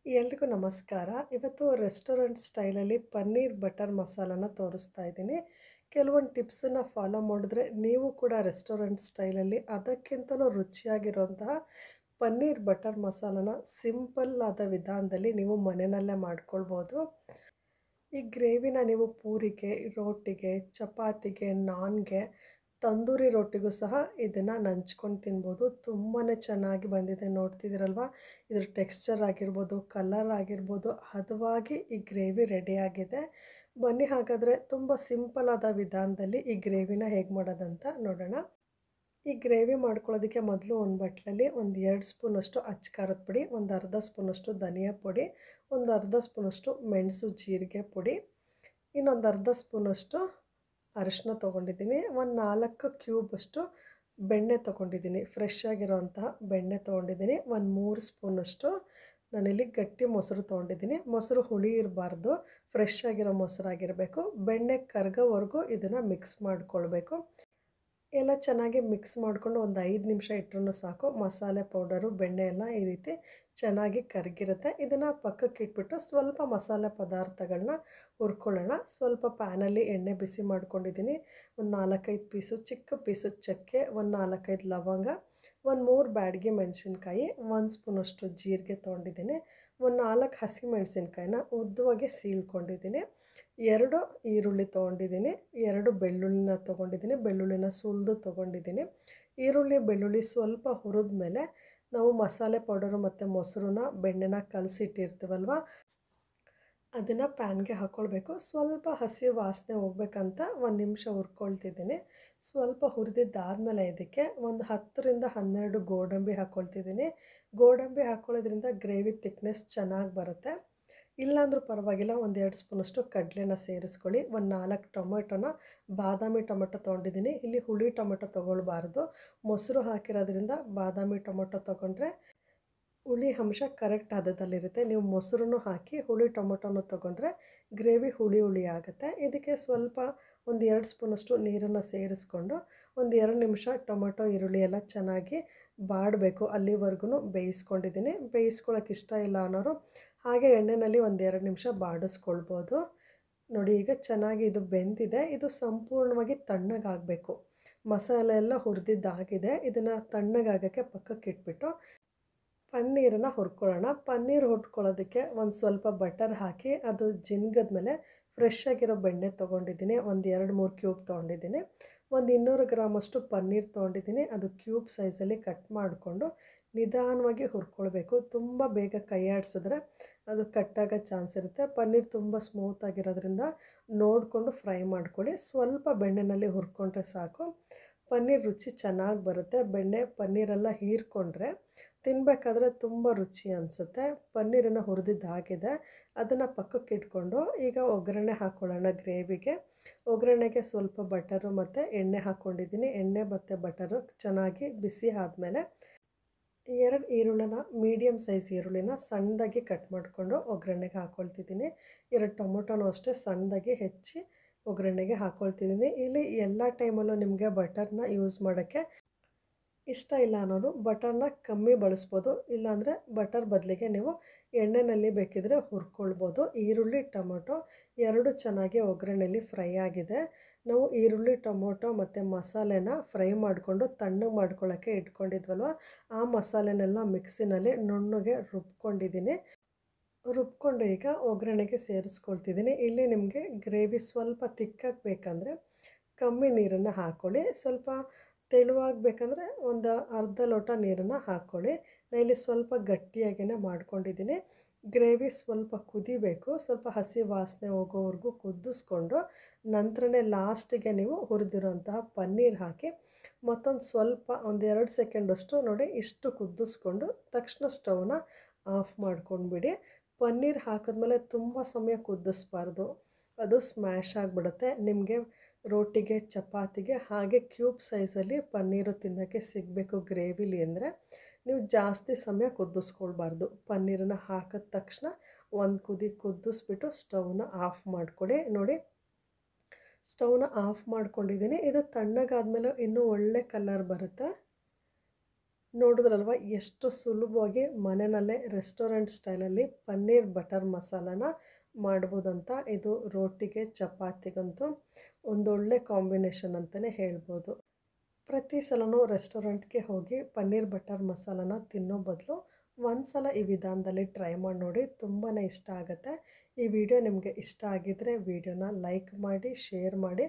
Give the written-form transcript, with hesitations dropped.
ಎಲ್ರಿಗೂ ನಮಸ್ಕಾರ. ಇವತ್ತು ರೆಸ್ಟೋರೆಂಟ್ ಸ್ಟೈಲಲ್ಲಿ ಪನ್ನೀರ್ ಬಟರ್ ಮಸಾಲಾನ ತೋರಿಸ್ತಾ ಇದ್ದೀನಿ. ಕೆಲವೊಂದು ಟಿಪ್ಸನ್ನು ಫಾಲೋ ಮಾಡಿದ್ರೆ ನೀವು ಕೂಡ ರೆಸ್ಟೋರೆಂಟ್ ಸ್ಟೈಲಲ್ಲಿ ಅದಕ್ಕಿಂತಲೂ ರುಚಿಯಾಗಿರುವಂತಹ ಪನ್ನೀರ್ ಬಟರ್ ಮಸಾಲಾನ ಸಿಂಪಲ್ ಆದ ವಿಧಾನದಲ್ಲಿ ನೀವು ಮನೆಯಲ್ಲೇ ಮಾಡ್ಕೊಳ್ಬೋದು. ಈ ಗ್ರೇವಿನ ನೀವು ಪೂರಿಗೆ, ರೋಟಿಗೆ, ಚಪಾತಿಗೆ, ನಾನ್ಗೆ, ತಂದೂರಿ ರೊಟ್ಟಿಗೂ ಸಹ ಇದನ್ನು ನಂಚ್ಕೊಂಡು ತಿನ್ಬೋದು. ತುಂಬಾ ಚೆನ್ನಾಗಿ ಬಂದಿದೆ, ನೋಡ್ತಿದ್ದೀರಲ್ವ. ಇದ್ರ ಟೆಕ್ಸ್ಚರ್ ಆಗಿರ್ಬೋದು, ಕಲರ್ ಆಗಿರ್ಬೋದು, ಹದವಾಗಿ ಈ ಗ್ರೇವಿ ರೆಡಿಯಾಗಿದೆ. ಬನ್ನಿ ಹಾಗಾದರೆ ತುಂಬ ಸಿಂಪಲ್ ಆದ ವಿಧಾನದಲ್ಲಿ ಈ ಗ್ರೇವಿನ ಹೇಗೆ ಮಾಡೋದಂತ ನೋಡೋಣ. ಈ ಗ್ರೇವಿ ಮಾಡ್ಕೊಳ್ಳೋದಕ್ಕೆ ಮೊದಲು ಒಂದು ಬಟ್ಲಲ್ಲಿ ಒಂದು 2 ಸ್ಪೂನಷ್ಟು ಅಚ್ಚ ಖಾರದ ಪುಡಿ, ಒಂದು ಅರ್ಧ ಸ್ಪೂನಷ್ಟು ಧನಿಯಾ ಪುಡಿ, ಒಂದು ಅರ್ಧ ಸ್ಪೂನಷ್ಟು ಮೆಣಸು ಜೀರಿಗೆ ಪುಡಿ, ಇನ್ನೊಂದು ಅರ್ಧ ಸ್ಪೂನಷ್ಟು ಅರಿಶಿನ ತೊಗೊಂಡಿದ್ದೀನಿ, ಒಂದು 4 ಕ್ಯೂಬಷ್ಟು ಬೆಣ್ಣೆ ತೊಗೊಂಡಿದ್ದೀನಿ, ಫ್ರೆಶ್ ಆಗಿರೋವಂತಹ ಬೆಣ್ಣೆ ತೊಗೊಂಡಿದ್ದೀನಿ, ಒಂದು 3 ಸ್ಪೂನಷ್ಟು ನಾನಿಲ್ಲಿ ಗಟ್ಟಿ ಮೊಸರು ತೊಗೊಂಡಿದ್ದೀನಿ. ಮೊಸರು ಹುಳಿ ಇರಬಾರ್ದು, ಫ್ರೆಶ್ ಆಗಿರೋ ಮೊಸರಾಗಿರಬೇಕು. ಬೆಣ್ಣೆ ಕರಗೋವರೆಗೂ ಇದನ್ನು ಮಿಕ್ಸ್ ಮಾಡಿಕೊಳ್ಬೇಕು. ಎಲ್ಲ ಚೆನ್ನಾಗಿ ಮಿಕ್ಸ್ ಮಾಡಿಕೊಂಡು ಒಂದು 5 ನಿಮಿಷ ಇಟ್ಟರೂ ಸಾಕು. ಮಸಾಲೆ ಪೌಡರು, ಬೆಣ್ಣೆ ಎಲ್ಲ ಈ ರೀತಿ ಚೆನ್ನಾಗಿ ಕರಗಿರುತ್ತೆ. ಇದನ್ನು ಪಕ್ಕಕ್ಕೆ ಇಟ್ಬಿಟ್ಟು ಸ್ವಲ್ಪ ಮಸಾಲೆ ಪದಾರ್ಥಗಳನ್ನ ಹುರ್ಕೊಳ್ಳೋಣ. ಸ್ವಲ್ಪ ಪ್ಯಾನಲ್ಲಿ ಎಣ್ಣೆ ಬಿಸಿ ಮಾಡ್ಕೊಂಡಿದ್ದೀನಿ. ಒಂದು 4-5 ಪೀಸು ಚಿಕ್ಕ ಪೀಸು ಚಕ್ಕೆ, ಒಂದು 4-5 ಲವಂಗ, ಒಂದು 3 ಬ್ಯಾಡಗಿ ಮೆಣಸಿನ್ಕಾಯಿ, 1 ಸ್ಪೂನಷ್ಟು ಜೀರಿಗೆ ತೊಗೊಂಡಿದ್ದೀನಿ, ಒಂದು 4 ಹಸಿಮೆಣಸಿನ್ಕಾಯಿನ ಉದ್ದವಾಗಿ ಸೀಳ್ಕೊಂಡಿದ್ದೀನಿ, 2 ಈರುಳ್ಳಿ ತೊಗೊಂಡಿದ್ದೀನಿ, 2 ಬೆಳ್ಳುಳ್ಳಿನ ತೊಗೊಂಡಿದ್ದೀನಿ, ಬೆಳ್ಳುಳ್ಳಿನ ಸುಲಿದು ತೊಗೊಂಡಿದ್ದೀನಿ. ಈರುಳ್ಳಿ ಬೆಳ್ಳುಳ್ಳಿ ಸ್ವಲ್ಪ ಹುರಿದ ಮೇಲೆ ನಾವು ಮಸಾಲೆ ಪೌಡರು ಮತ್ತು ಮೊಸರನ್ನ ಬೆಣ್ಣೆನ ಕಲಸಿಟ್ಟಿರ್ತೀವಲ್ವ, ಅದನ್ನು ಪ್ಯಾನ್ಗೆ ಹಾಕ್ಕೊಳ್ಬೇಕು. ಸ್ವಲ್ಪ ಹಸಿ ವಾಸನೆ ಹೋಗ್ಬೇಕಂತ 1 ನಿಮಿಷ ಹುರ್ಕೊಳ್ತಿದ್ದೀನಿ. ಸ್ವಲ್ಪ ಹುರಿದಿದ್ದಾದಮೇಲೆ ಇದಕ್ಕೆ ಒಂದು 10-12 ಗೋಡಂಬಿ ಹಾಕ್ಕೊಳ್ತಿದ್ದೀನಿ. ಗೋಡಂಬಿ ಹಾಕ್ಕೊಳ್ಳೋದ್ರಿಂದ ಗ್ರೇವಿ ತಿಕ್ನೆಸ್ ಚೆನ್ನಾಗಿ ಬರುತ್ತೆ. ಇಲ್ಲಾಂದ್ರೂ ಪರವಾಗಿಲ್ಲ, ಒಂದು 2 ಸ್ಪೂನಷ್ಟು ಕಡಲೆನ ಸೇರಿಸ್ಕೊಳ್ಳಿ. ಒಂದು 4 ಟೊಮೆಟೊನ, ಬಾದಾಮಿ ಟೊಮೆಟೊ ತೊಗೊಂಡಿದ್ದೀನಿ. ಇಲ್ಲಿ ಹುಳಿ ಟೊಮೆಟೊ ತೊಗೊಳ್ಬಾರ್ದು, ಮೊಸರು ಹಾಕಿರೋದ್ರಿಂದ ಬಾದಾಮಿ ಟೊಮೆಟೊ ತೊಗೊಂಡ್ರೆ ಹುಳಿ ಅಂಶ ಕರೆಕ್ಟ್ ಹದದಲ್ಲಿರುತ್ತೆ. ನೀವು ಮೊಸರನ್ನು ಹಾಕಿ ಹುಳಿ ಟೊಮೊಟೊನ ತೊಗೊಂಡ್ರೆ ಗ್ರೇವಿ ಹುಳಿ ಹುಳಿ ಆಗುತ್ತೆ. ಇದಕ್ಕೆ ಸ್ವಲ್ಪ ಒಂದು 2 ಸ್ಪೂನಷ್ಟು ನೀರನ್ನು ಸೇರಿಸ್ಕೊಂಡು ಒಂದು 2 ನಿಮಿಷ ಟೊಮೊಟೊ ಈರುಳ್ಳಿ ಎಲ್ಲ ಚೆನ್ನಾಗಿ ಬಾಡಬೇಕು, ಅಲ್ಲಿವರೆಗೂ ಬೇಯಿಸ್ಕೊಂಡಿದ್ದೀನಿ. ಬೇಯಿಸ್ಕೊಳ್ಳೋಕೆ ಇಷ್ಟ ಇಲ್ಲ ಅನ್ನೋರು ಹಾಗೆ ಎಣ್ಣೆಯಲ್ಲಿ ಒಂದು 2 ನಿಮಿಷ ಬಾಡಿಸ್ಕೊಳ್ಬೋದು. ನೋಡಿ, ಈಗ ಚೆನ್ನಾಗಿ ಇದು ಬೆಂದಿದೆ. ಇದು ಸಂಪೂರ್ಣವಾಗಿ ತಣ್ಣಗಾಗಬೇಕು. ಮಸಾಲೆ ಎಲ್ಲ ಹುರಿದಿದ್ದಾಗಿದೆ. ಇದನ್ನು ತಣ್ಣಗಾಗೋಕ್ಕೆ ಪಕ್ಕಕ್ಕೆ ಇಟ್ಬಿಟ್ಟು ಪನ್ನೀರನ್ನು ಹುರ್ಕೊಳ್ಳೋಣ. ಪನ್ನೀರ್ ಹುರ್ಕೊಳ್ಳೋದಕ್ಕೆ ಒಂದು ಸ್ವಲ್ಪ ಬಟರ್ ಹಾಕಿ ಅದು ಜಿನ್ಗದ್ಮೇಲೆ ಫ್ರೆಶ್ ಆಗಿರೋ ಬೆಣ್ಣೆ ತೊಗೊಂಡಿದ್ದೀನಿ. ಒಂದು 2-3 ಕ್ಯೂಬ್ ತೊಗೊಂಡಿದ್ದೀನಿ. ಒಂದು 200 ಗ್ರಾಮಷ್ಟು ಪನ್ನೀರ್ ತೊಗೊಂಡಿದ್ದೀನಿ. ಅದು ಕ್ಯೂಬ್ ಸೈಜಲ್ಲಿ ಕಟ್ ಮಾಡಿಕೊಂಡು ನಿಧಾನವಾಗಿ ಹುರ್ಕೊಳ್ಬೇಕು. ತುಂಬ ಬೇಗ ಕೈ ಆಡಿಸಿದ್ರೆ ಅದು ಕಟ್ಟಾಗೋ ಚಾನ್ಸ್ ಇರುತ್ತೆ. ಪನ್ನೀರ್ ತುಂಬ ಸ್ಮೂತಾಗಿರೋದ್ರಿಂದ ನೋಡಿಕೊಂಡು ಫ್ರೈ ಮಾಡ್ಕೊಳ್ಳಿ. ಸ್ವಲ್ಪ ಬೆಣ್ಣೆಯಲ್ಲಿ ಹುರ್ಕೊಂಡ್ರೆ ಸಾಕು, ಪನ್ನೀರ್ ರುಚಿ ಚೆನ್ನಾಗಿ ಬರುತ್ತೆ. ಬೆಣ್ಣೆ ಪನ್ನೀರೆಲ್ಲ ಹೀರ್ಕೊಂಡ್ರೆ ತಿನ್ನಬೇಕಾದ್ರೆ ತುಂಬ ರುಚಿ ಅನಿಸುತ್ತೆ. ಪನ್ನೀರನ್ನು ಹುರಿದಿದ್ದಾಗಿದೆ, ಅದನ್ನು ಪಕ್ಕಕ್ಕೆ ಇಟ್ಕೊಂಡು ಈಗ ಒಗ್ಗರಣೆ ಹಾಕ್ಕೊಳ್ಳೋಣ. ಗ್ರೇವಿಗೆ ಒಗ್ಗರಣೆಗೆ ಸ್ವಲ್ಪ ಬಟರು ಮತ್ತು ಎಣ್ಣೆ ಹಾಕ್ಕೊಂಡಿದ್ದೀನಿ. ಎಣ್ಣೆ ಮತ್ತು ಬಟರು ಚೆನ್ನಾಗಿ ಬಿಸಿ ಆದಮೇಲೆ 2 ಈರುಳ್ಳಿನ, ಮೀಡಿಯಮ್ ಸೈಜ್ ಈರುಳ್ಳಿನ ಸಣ್ಣದಾಗಿ ಕಟ್ ಮಾಡಿಕೊಂಡು ಒಗ್ಗರಣೆಗೆ ಹಾಕ್ಕೊಳ್ತಿದ್ದೀನಿ. 2 ಟೊಮೊಟೊನೂ ಅಷ್ಟೇ ಸಣ್ಣದಾಗಿ ಹೆಚ್ಚಿ ಒಗ್ಗರಣೆಗೆ ಹಾಕ್ಕೊಳ್ತಿದ್ದೀನಿ. ಇಲ್ಲಿ ಎಲ್ಲ ಟೈಮಲ್ಲೂ ನಿಮಗೆ ಬಟರ್ನ ಯೂಸ್ ಮಾಡೋಕ್ಕೆ ಇಷ್ಟ ಇಲ್ಲ ಅನ್ನೋರು ಬಟರ್ನ ಕಮ್ಮಿ ಬಳಸ್ಬೋದು. ಇಲ್ಲಾಂದರೆ ಬಟರ್ ಬದಲಿಗೆ ನೀವು ಎಣ್ಣೆಯಲ್ಲಿ ಬೇಕಿದ್ರೆ ಹುರ್ಕೊಳ್ಬೋದು. ಈರುಳ್ಳಿ ಟೊಮೊಟೊ 2 ಚೆನ್ನಾಗಿ ಒಗ್ಗರಣೆಯಲ್ಲಿ ಫ್ರೈ ಆಗಿದೆ. ನಾವು ಈರುಳ್ಳಿ ಟೊಮೊಟೊ ಮತ್ತು ಮಸಾಲೆನ ಫ್ರೈ ಮಾಡಿಕೊಂಡು ತಣ್ಣಗೆ ಮಾಡ್ಕೊಳ್ಳೋಕ್ಕೆ ಇಟ್ಕೊಂಡಿದ್ವಲ್ವ, ಆ ಮಸಾಲೆನೆಲ್ಲ ಮಿಕ್ಸಿನಲ್ಲಿ ನುಣ್ಣಗೆ ರುಬ್ಕೊಂಡಿದ್ದೀನಿ. ರುಬ್ಕೊಂಡು ಈಗ ಒಗ್ಗರಣೆಗೆ ಸೇರಿಸ್ಕೊಳ್ತಿದ್ದೀನಿ. ಇಲ್ಲಿ ನಿಮಗೆ ಗ್ರೇವಿ ಸ್ವಲ್ಪ ತಿಕ್ಕಾಗಿ ಬೇಕಂದರೆ ಕಮ್ಮಿ ನೀರನ್ನು ಹಾಕ್ಕೊಳ್ಳಿ. ಸ್ವಲ್ಪ ತೆಳುವಾಗಬೇಕಂದ್ರೆ ಒಂದು ಅರ್ಧ ಲೋಟ ನೀರನ್ನು ಹಾಕ್ಕೊಳ್ಳಿ. ನಾನು ಇಲ್ಲಿ ಸ್ವಲ್ಪ ಗಟ್ಟಿಯಾಗಿಯೇ ಮಾಡ್ಕೊಂಡಿದ್ದೀನಿ. ಗ್ರೇವಿ ಸ್ವಲ್ಪ ಕುದಿಬೇಕು. ಸ್ವಲ್ಪ ಹಸಿ ವಾಸನೆ ಹೋಗೋವರೆಗೂ ಕುದಿಸ್ಕೊಂಡು ನಂತರನೇ ಲಾಸ್ಟಿಗೆ ನೀವು ಹುರಿದಿರೋಂತಹ ಪನ್ನೀರ್ ಹಾಕಿ ಮತ್ತೊಂದು ಸ್ವಲ್ಪ ಒಂದು 2 ಸೆಕೆಂಡಷ್ಟು ನೋಡಿ ಇಷ್ಟು ಕುದಿಸ್ಕೊಂಡು ತಕ್ಷಣ ಸ್ಟವ್ನ ಆಫ್ ಮಾಡ್ಕೊಂಡ್ಬಿಡಿ. ಪನ್ನೀರ್ ಹಾಕಿದ್ಮೇಲೆ ತುಂಬ ಸಮಯ ಕುದಿಸ್ಬಾರ್ದು, ಅದು ಸ್ಮ್ಯಾಶ್ ಆಗಿಬಿಡುತ್ತೆ. ನಿಮಗೆ ರೋಟಿಗೆ, ಚಪಾತಿಗೆ ಹಾಗೆ ಕ್ಯೂಬ್ ಸೈಜಲ್ಲಿ ಪನ್ನೀರು ತಿನ್ನೋಕ್ಕೆ ಸಿಗಬೇಕು ಗ್ರೇವಿಲಿ ಅಂದರೆ ನೀವು ಜಾಸ್ತಿ ಸಮಯ ಕುದಿಸ್ಕೊಳ್ಬಾರ್ದು. ಪನ್ನೀರನ್ನು ಹಾಕಿದ ತಕ್ಷಣ ಒಂದು ಕುದಿ ಕುದಿಸ್ಬಿಟ್ಟು ಸ್ಟವ್ನ ಆಫ್ ಮಾಡಿಕೊಡಿ. ನೋಡಿ, ಸ್ಟವ್ನ ಆಫ್ ಮಾಡ್ಕೊಂಡಿದ್ದೀನಿ. ಇದು ತಣ್ಣಗಾದ್ಮೇಲೆ ಇನ್ನೂ ಒಳ್ಳೆ ಕಲರ್ ಬರುತ್ತೆ. ನೋಡಿದ್ರಲ್ವ ಎಷ್ಟು ಸುಲಭವಾಗಿ ಮನೆಯಲ್ಲೇ ರೆಸ್ಟೋರೆಂಟ್ ಸ್ಟೈಲಲ್ಲಿ ಪನ್ನೀರ್ ಬಟರ್ ಮಸಾಲಾನ ಮಾಡ್ಬೋದಂತ. ಇದು ರೋಟಿಗೆ ಚಪಾತಿಗಂತೂ ಒಂದೊಳ್ಳೆ ಕಾಂಬಿನೇಷನ್ ಅಂತಲೇ ಹೇಳ್ಬೋದು. ಪ್ರತಿ ಸಲನೂ ರೆಸ್ಟೋರೆಂಟ್ಗೆ ಹೋಗಿ ಪನ್ನೀರ್ ಬಟರ್ ಮಸಾಲಾನ ತಿನ್ನೋ ಬದಲು ಒಂದು ಸಲ ಈ ವಿಧಾನದಲ್ಲಿ ಟ್ರೈ ಮಾಡಿ ನೋಡಿ, ತುಂಬಾ ಇಷ್ಟ ಆಗುತ್ತೆ. ಈ ವಿಡಿಯೋ ನಿಮಗೆ ಇಷ್ಟ ಆಗಿದ್ದರೆ ವಿಡಿಯೋನ ಲೈಕ್ ಮಾಡಿ, ಶೇರ್ ಮಾಡಿ.